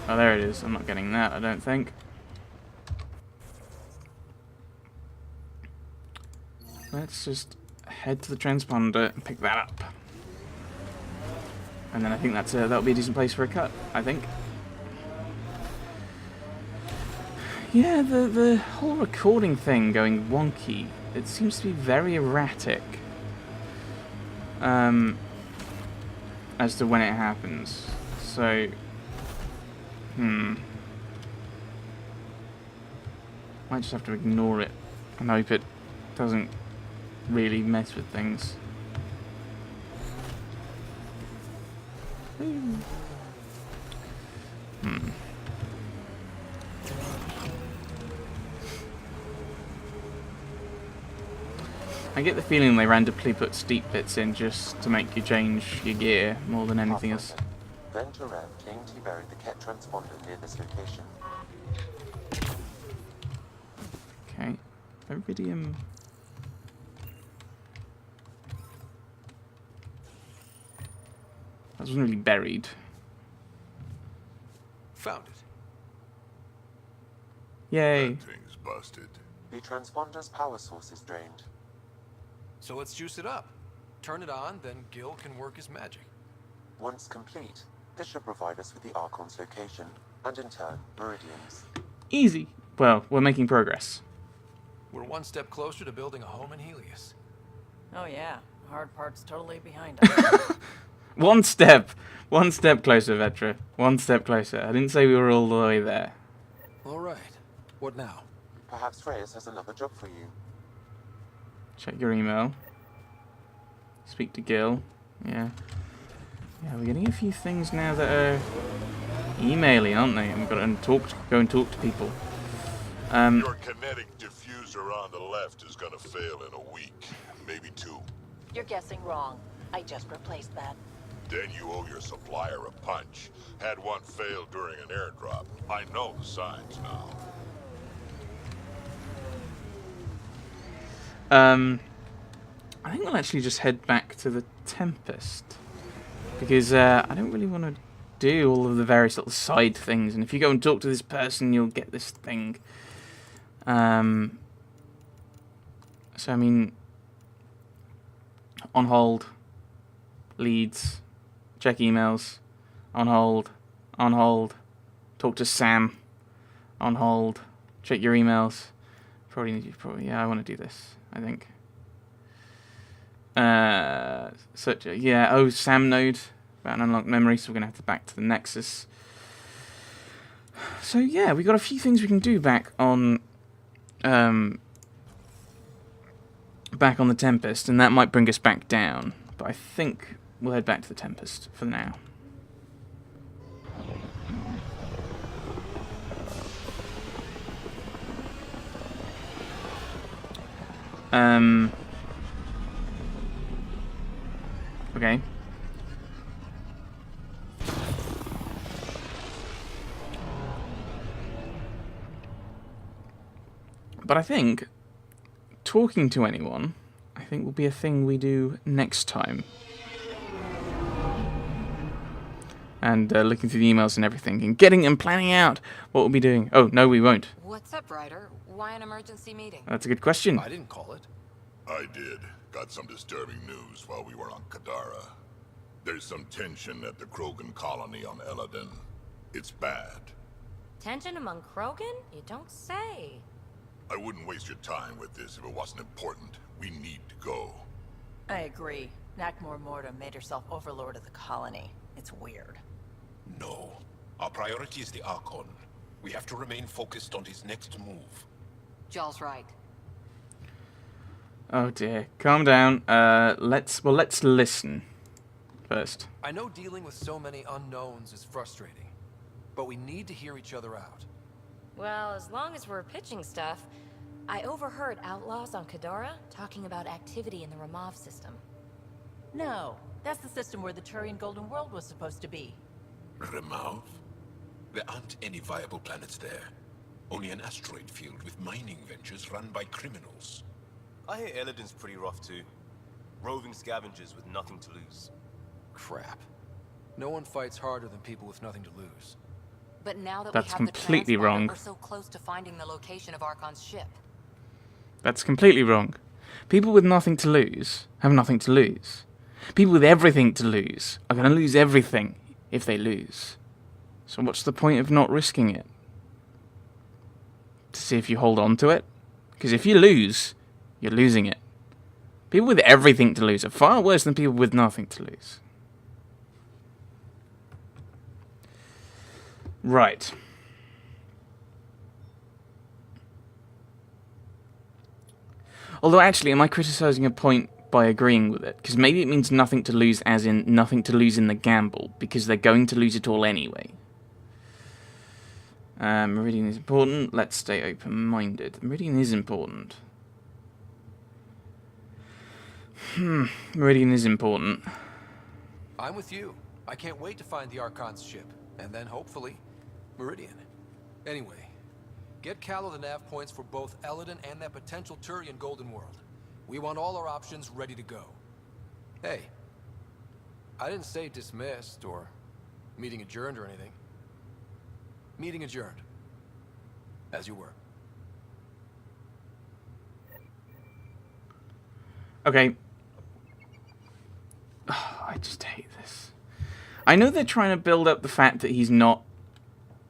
Oh, there it is. I'm not getting that, I don't think. Let's just head to the transponder and pick that up. And then I think that'll be a decent place for a cut, I think. Yeah, the whole recording thing going wonky, it seems to be very erratic. As to when it happens. So, might just have to ignore it and hope it doesn't really mess with things. I get the feeling they randomly put steep bits in just to make you change your gear more than anything else. Ventura KMT buried the Ket transponder near this location. Okay. Iridium. That wasn't really buried. Found it. Yay. That thing's busted. The transponder's power source is drained. So let's juice it up. Turn it on, then Gil can work his magic. Once complete, this should provide us with the Archon's location, and in turn, Meridian's. Easy. Well, we're making progress. We're one step closer to building a home in Helios. Oh yeah, the hard part's totally behind us. One step closer, Vetra. One step closer. I didn't say we were all the way there. All right. What now? Perhaps Reyes has another job for you. Check your email. Speak to Gil. Yeah. Yeah, we're getting a few things now that are emailing, aren't they? And we've got to go and talk to people. Your kinetic diffuser on the left is gonna fail in a week, maybe 2. You're guessing wrong. I just replaced that. Then you owe your supplier a punch. Had one fail during an airdrop. I know the signs now. I think we'll actually just head back to the Tempest. Because I don't really want to do all of the various little side things. And if you go and talk to this person, you'll get this thing. So, I mean, on hold, leads, check emails, on hold, talk to Sam, on hold, check your emails. Yeah, I want to do this, I think. Sam node about an unlocked memory, so we're going to have to back to the Nexus. So yeah, we got a few things we can do back on the Tempest, and that might bring us back down. But I think we'll head back to the Tempest for now. Okay. But I think talking to anyone, I think, will be a thing we do next time. And looking through the emails and everything, and getting and planning out what we'll be doing. Oh, no, we won't. What's up, Ryder? Why an emergency meeting? That's a good question. I didn't call it. I did. Got some disturbing news while we were on Kadara. There's some tension at the Krogan colony on Eladin. It's bad. Tension among Krogan? You don't say. I wouldn't waste your time with this if it wasn't important. We need to go. I agree. Nakmor Morta made herself overlord of the colony. It's weird. No. Our priority is the Archon. We have to remain focused on his next move. Jaw's right. Oh dear. Calm down. Let's listen first. I know dealing with so many unknowns is frustrating, but we need to hear each other out. Well, as long as we're pitching stuff, I overheard outlaws on Kadara talking about activity in the Ramov system. No, that's the system where the Turian Golden World was supposed to be. Remouth? There aren't any viable planets there. Only an asteroid field with mining ventures run by criminals. I hear Eladin's pretty rough too. Roving scavengers with nothing to lose. Crap. No one fights harder than people with nothing to lose. But now that That's we have completely the transponder, wrong. we're so close to finding the location of Archon's ship. That's completely wrong. People with nothing to lose have nothing to lose. People with everything to lose are going to lose everything if they lose. So what's the point of not risking it? To see if you hold on to it? Because if you lose, you're losing it. People with everything to lose are far worse than people with nothing to lose. Right. Although actually, am I criticising a point by agreeing with it? Because maybe it means nothing to lose as in nothing to lose in the gamble, because they're going to lose it all anyway. Meridian is important. Let's stay open-minded. Meridian is important. Meridian is important. I'm with you. I can't wait to find the Archon's ship, and then hopefully, Meridian. Anyway, get Callow the nav points for both Eladin and that potential Turian Golden World. We want all our options ready to go. Hey, I didn't say dismissed or meeting adjourned or anything. Meeting adjourned. As you were. Okay. I just hate this. I know they're trying to build up the fact that he's not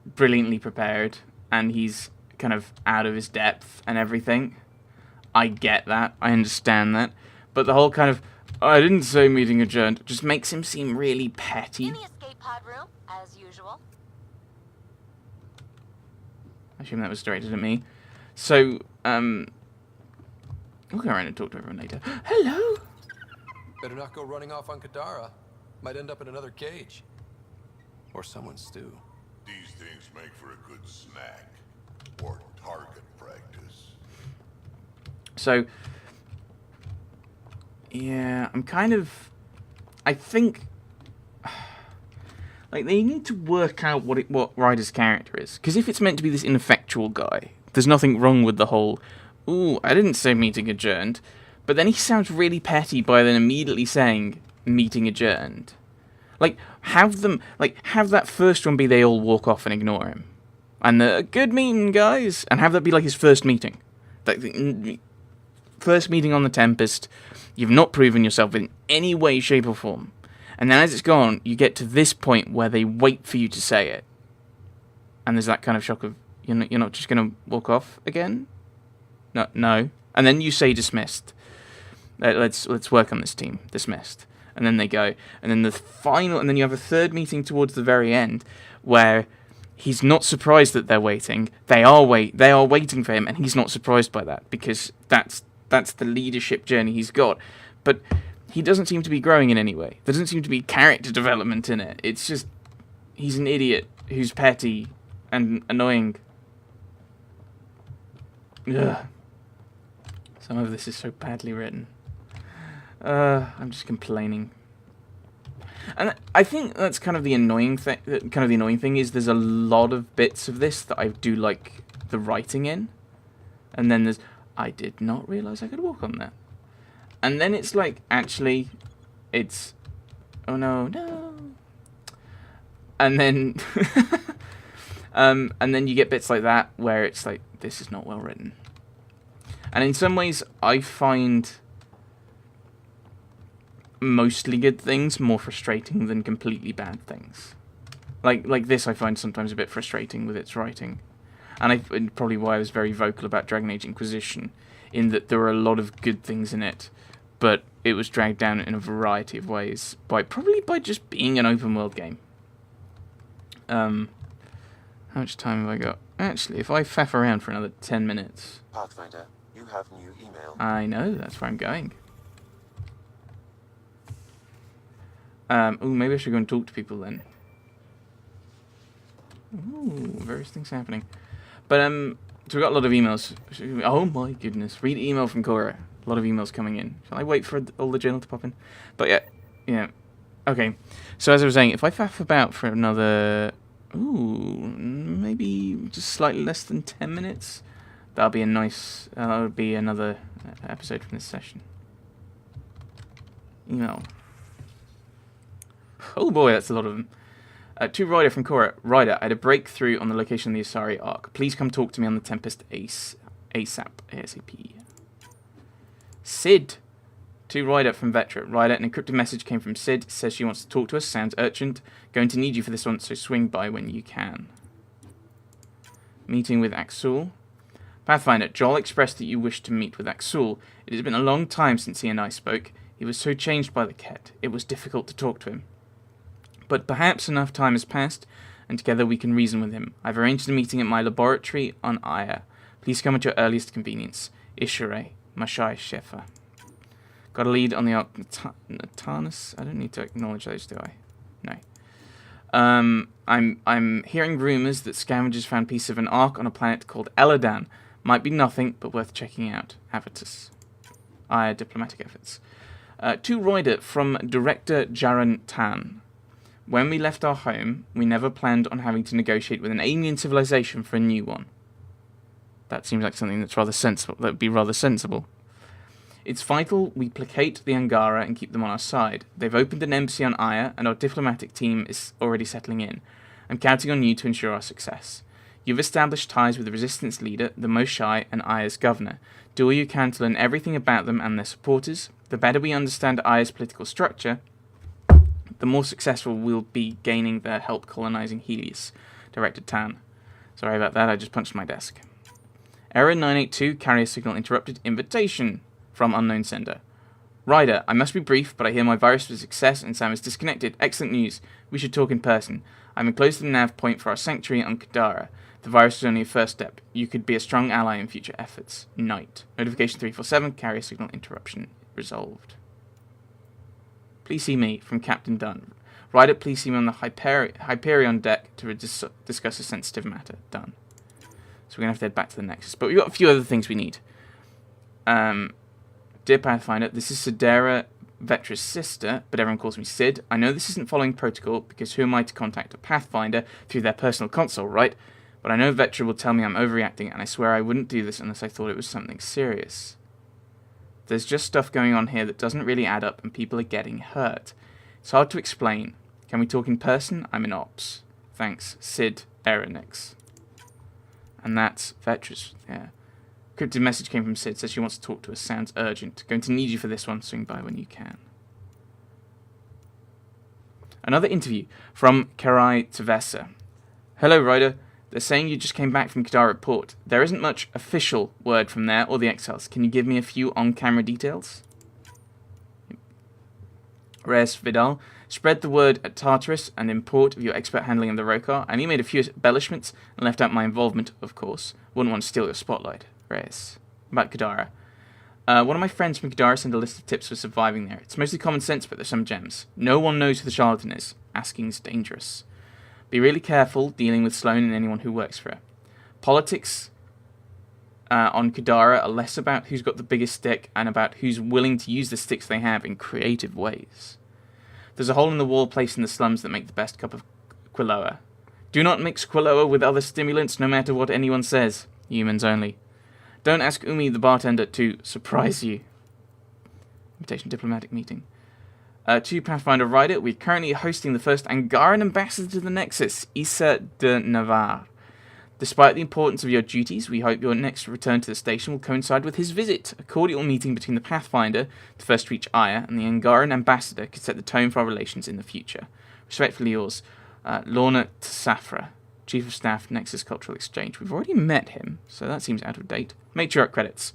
brilliantly prepared and he's kind of out of his depth and everything. I get that. I understand that. But the whole kind of, I didn't say meeting adjourned, just makes him seem really petty. In the escape pod room, as usual. I assume that was directed at me. So, we'll go around and talk to everyone later. Hello! Better not go running off on Kadara. Might end up in another cage. Or someone's stew. These things make for a good snack. Or target practice. So, yeah, I'm kind of... I think... Like, they need to work out what Ryder's character is. Because if it's meant to be this ineffectual guy, there's nothing wrong with the whole, ooh, I didn't say meeting adjourned. But then he sounds really petty by then immediately saying meeting adjourned. Like, have that first one be they all walk off and ignore him. And good meeting, guys. And have that be like his first meeting. Like, first meeting on the Tempest. You've not proven yourself in any way, shape, or form. And then as it's gone, you get to this point where they wait for you to say it. And there's that kind of shock of, you're not just going to walk off again? No. And then you say dismissed. Let's work on this team. Dismissed. And then they go. And then and then you have a third meeting towards the very end where he's not surprised that they're waiting. They are waiting for him, and he's not surprised by that because that's the leadership journey he's got. But he doesn't seem to be growing in any way. There doesn't seem to be character development in it. It's just he's an idiot who's petty and annoying. Ugh. Some of this is so badly written. I'm just complaining. And I think that's kind of the annoying thing. Kind of the annoying thing is there's a lot of bits of this that I do like the writing in, and then there's I did not realize I could walk on that. And then it's like, actually, it's, oh no. And then, and then you get bits like that where it's like, this is not well written. And in some ways, I find mostly good things more frustrating than completely bad things. Like this, I find sometimes a bit frustrating with its writing. And probably why I was very vocal about Dragon Age Inquisition, in that there were a lot of good things in it, but it was dragged down in a variety of ways, probably by just being an open world game. How much time have I got? Actually, if I faff around for another 10 minutes... Pathfinder, you have new email. I know, that's where I'm going. Maybe I should go and talk to people then. Ooh, various things happening. But, so we got a lot of emails. Oh my goodness. Read email from Cora. A lot of emails coming in. Shall I wait for all the journal to pop in? But yeah. Okay. So as I was saying, if I faff about for another, maybe just slightly less than 10 minutes, that'll be that would be another episode from this session. Email. Oh boy, that's a lot of them. To Ryder from Cora. Ryder, I had a breakthrough on the location of the Asari Ark. Please come talk to me on the Tempest ASAP. Sid. To Ryder from Vetra. Ryder, an encrypted message came from Sid. Says she wants to talk to us. Sounds urgent. Going to need you for this one, so swing by when you can. Meeting with Axul. Pathfinder, Joel expressed that you wished to meet with Axul. It has been a long time since he and I spoke. He was so changed by the Ket. It was difficult to talk to him. But perhaps enough time has passed, and together we can reason with him. I've arranged a meeting at my laboratory on Aya. Please come at your earliest convenience. Ishure, Mashai Shefa. Got a lead on the Natanus? I don't need to acknowledge those, do I? No. I'm hearing rumors that scavengers found a piece of an ark on a planet called Eladan. Might be nothing, but worth checking out. Avitus. Aya diplomatic efforts. To Ryder from Director Jaron Tan. When we left our home, we never planned on having to negotiate with an alien civilization for a new one. That seems like something that's rather sensible. That would be rather sensible. It's vital we placate the Angara and keep them on our side. They've opened an embassy on Aya, and our diplomatic team is already settling in. I'm counting on you to ensure our success. You've established ties with the Resistance leader, the Moshai, and Aya's governor. Do all you can to learn everything about them and their supporters. The better we understand Aya's political structure, the more successful we'll be gaining their help colonizing Helios. Director Tan. Sorry about that, I just punched my desk. Error 982, carrier signal interrupted, invitation from unknown sender. Ryder, I must be brief, but I hear my virus was a success and Sam is disconnected. Excellent news. We should talk in person. I'm enclosed to the nav point for our sanctuary on Kadara. The virus is only a first step. You could be a strong ally in future efforts. Night. Notification 347, carrier signal interruption resolved. Please see me, from Captain Dunn. Ryder, please see me on the Hyperion deck to discuss a sensitive matter. Done. So we're going to have to head back to the Nexus. But we've got a few other things we need. Dear Pathfinder, this is Sidera, Vetra's sister, but everyone calls me Sid. I know this isn't following protocol, because who am I to contact a Pathfinder through their personal console, right? But I know Vetra will tell me I'm overreacting, and I swear I wouldn't do this unless I thought it was something serious. There's just stuff going on here that doesn't really add up, and people are getting hurt. It's hard to explain. Can we talk in person? I'm in ops. Thanks, Sid Erenix. And that's Vetra's, yeah. Cryptic message came from Sid, says she wants to talk to us. Sounds urgent. Going to need you for this one. Swing by when you can. Another interview from Karai Tavessa. Hello, Ryder. They're saying you just came back from Kadara Port. There isn't much official word from there or the Exiles. Can you give me a few on-camera details? Reyes Vidal. Spread the word at Tartarus and import of your expert handling of the Rokar. I only made a few embellishments and left out my involvement, of course. Wouldn't want to steal your spotlight. Reyes. About Kadara. One of my friends from Kadara sent a list of tips for surviving there. It's mostly common sense, but there's some gems. No one knows who the charlatan is. Asking is dangerous. Be really careful dealing with Sloane and anyone who works for her. Politics on Kadara are less about who's got the biggest stick and about who's willing to use the sticks they have in creative ways. There's a hole in the wall placed in the slums that make the best cup of Quiloa. Do not mix Quiloa with other stimulants, no matter what anyone says. Humans only. Don't ask Umi the bartender to surprise you. Invitation diplomatic meeting. To Pathfinder Ryder, we're currently hosting the first Angaran ambassador to the Nexus, Issa de Navarre. Despite the importance of your duties, we hope your next return to the station will coincide with his visit. A cordial meeting between the Pathfinder, to first reach Aya, and the Angaran ambassador could set the tone for our relations in the future. Respectfully yours, Lorna Tsafra, Chief of Staff, Nexus Cultural Exchange. We've already met him, so that seems out of date. Matriarch credits.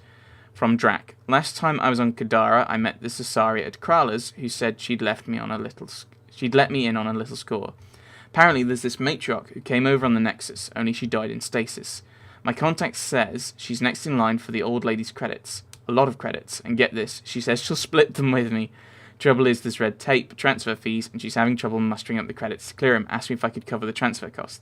From Drac. Last time I was on Kadara, I met the Asari at Krala's, who said she'd let me in on a little score. Apparently there's this matriarch who came over on the Nexus, only she died in stasis. My contact says she's next in line for the old lady's credits. A lot of credits. And get this, she says she'll split them with me. Trouble is there's red tape, transfer fees, and she's having trouble mustering up the credits to clear them. Asked me if I could cover the transfer cost.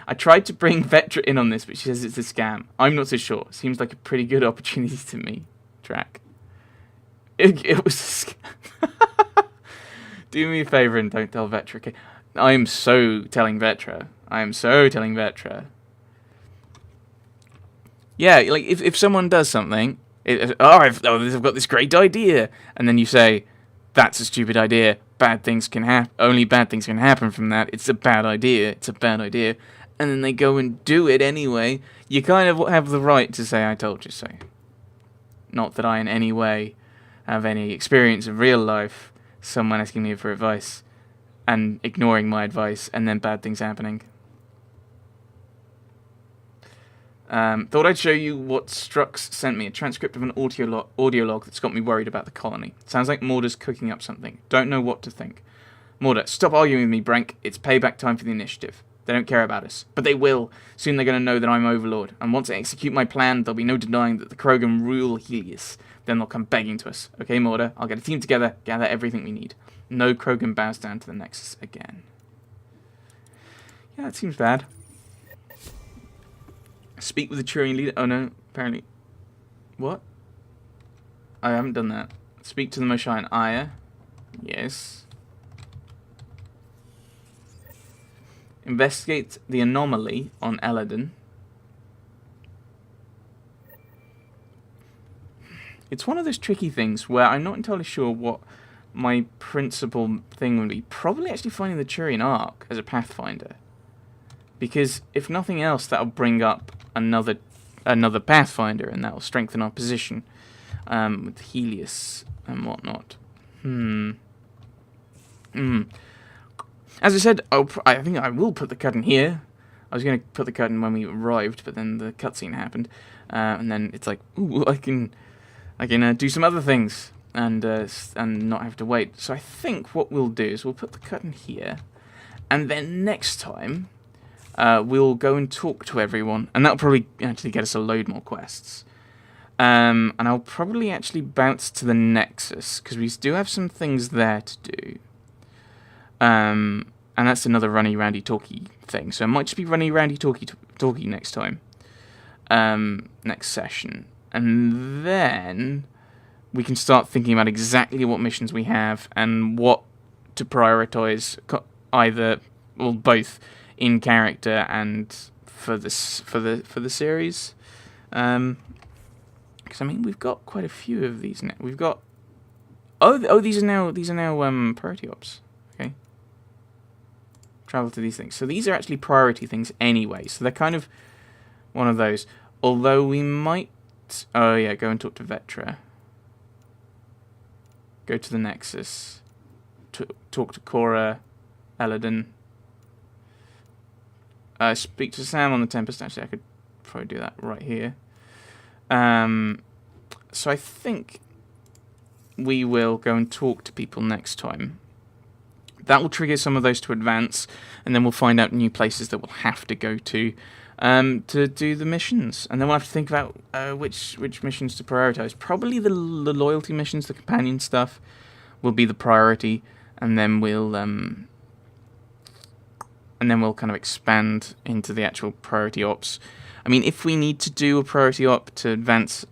I tried to bring Vetra in on this, but she says it's a scam. I'm not so sure. Seems like a pretty good opportunity to me. Drac. It was a scam. Do me a favour and don't tell Vetra, okay? I am so telling Vetra. Yeah, like, if someone does something, I've got this great idea, and then you say, that's a stupid idea, only bad things can happen from that. It's a bad idea. It's a bad idea. And then they go and do it anyway. You kind of have the right to say, I told you so. Not that I in any way have any experience in real life, someone asking me for advice and ignoring my advice and then bad things happening. Thought I'd show you what Strux sent me, a transcript of an audio log that's got me worried about the colony. Sounds like Morda's cooking up something. Don't know what to think. Morda, stop arguing with me, Brank. It's payback time for the initiative. They don't care about us. But they will. Soon they're going to know that I'm Overlord. And once I execute my plan, there'll be no denying that the Krogan rule Helios. Then they'll come begging to us. Okay, Morda, I'll get a team together, gather everything we need. No Krogan bows down to the Nexus again. Yeah, that seems bad. Speak with the Turian leader. Oh no, apparently. What? I haven't done that. Speak to the Moshayan Aya. Yes. Investigate the anomaly on Eladon. It's one of those tricky things where I'm not entirely sure what my principal thing would be. Probably actually finding the Turian Ark as a Pathfinder. Because if nothing else, that'll bring up another Pathfinder, and that'll strengthen our position with Helios and whatnot. As I said, I think I will put the curtain here. I was going to put the curtain when we arrived, but then the cutscene happened, and then it's like, ooh, I can do some other things and not have to wait. So I think what we'll do is we'll put the curtain here, and then next time. We'll go and talk to everyone, and that'll probably actually get us a load more quests. And I'll probably actually bounce to the Nexus, because we do have some things there to do. And that's another runny, randy, talky thing, so it might just be runny, randy, talky next time. Next session. And then we can start thinking about exactly what missions we have, and what to prioritize, either, or both, in character and for the series, because I mean we've got quite a few of these now. We've got these are now priority ops. Okay, travel to these things. So these are actually priority things anyway. So they're kind of one of those. Although we might, go and talk to Vetra. Go to the Nexus. Talk to Cora, Eladon. Speak to Sam on the Tempest. Actually, I could probably do that right here. So I think we will go and talk to people next time. That will trigger some of those to advance, and then we'll find out new places that we'll have to go to do the missions. And then we'll have to think about which missions to prioritize. Probably the loyalty missions, the companion stuff, will be the priority, and then we'll kind of expand into the actual priority ops. I mean, if we need to do a priority op to advance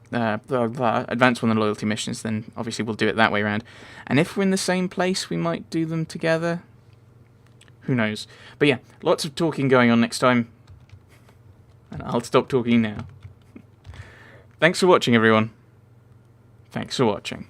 one of the loyalty missions, then obviously we'll do it that way around. And if we're in the same place, we might do them together. Who knows? But yeah, lots of talking going on next time. And I'll stop talking now. Thanks for watching, everyone. Thanks for watching.